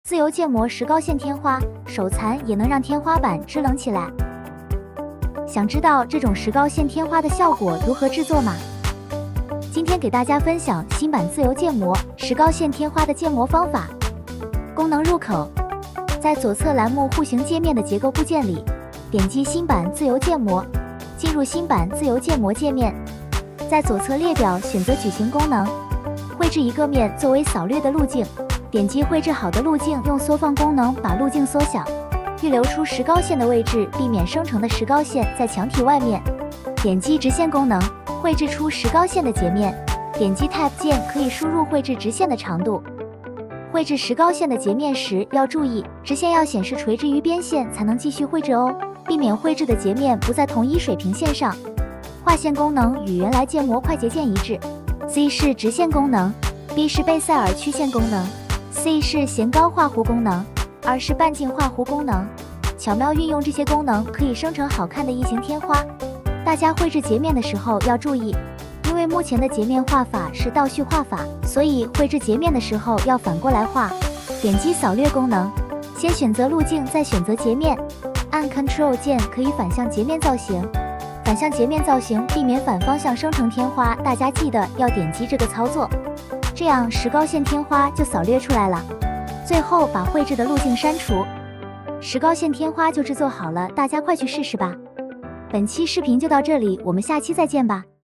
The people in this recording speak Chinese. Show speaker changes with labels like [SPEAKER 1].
[SPEAKER 1] 自由建模石膏线天花，手残也能让天花板支棱起来。想知道这种石膏线天花的效果如何制作吗？今天给大家分享新版自由建模石膏线天花的建模方法。功能入口，在左侧栏目户型界面的结构部件里，点击新版自由建模，进入新版自由建模界面，在左侧列表选择矩形功能，绘制一个面作为扫掠的路径。点击绘制好的路径，用缩放功能把路径缩小，预留出石膏线的位置，避免生成的石膏线在墙体外面。点击直线功能，绘制出石膏线的截面。点击 Tab 键可以输入绘制直线的长度。绘制石膏线的截面时要注意，直线要显示垂直于边线才能继续绘制哦，避免绘制的截面不在同一水平线上。划线功能与原来建模快捷键一致。C 是直线功能 ，B 是贝塞尔曲线功能。C 是弦高画弧功能，2是半径画弧功能。巧妙运用这些功能，可以生成好看的异形天花。大家绘制截面的时候要注意，因为目前的截面画法是倒序画法，所以绘制截面的时候要反过来画。点击扫掠功能，先选择路径，再选择截面。按 Ctrl 键可以反向截面造型。反向截面造型避免反方向生成天花，大家记得要点击这个操作。这样石膏线天花就扫掠出来了。最后把绘制的路径删除，石膏线天花就制作好了，大家快去试试吧。本期视频就到这里，我们下期再见吧。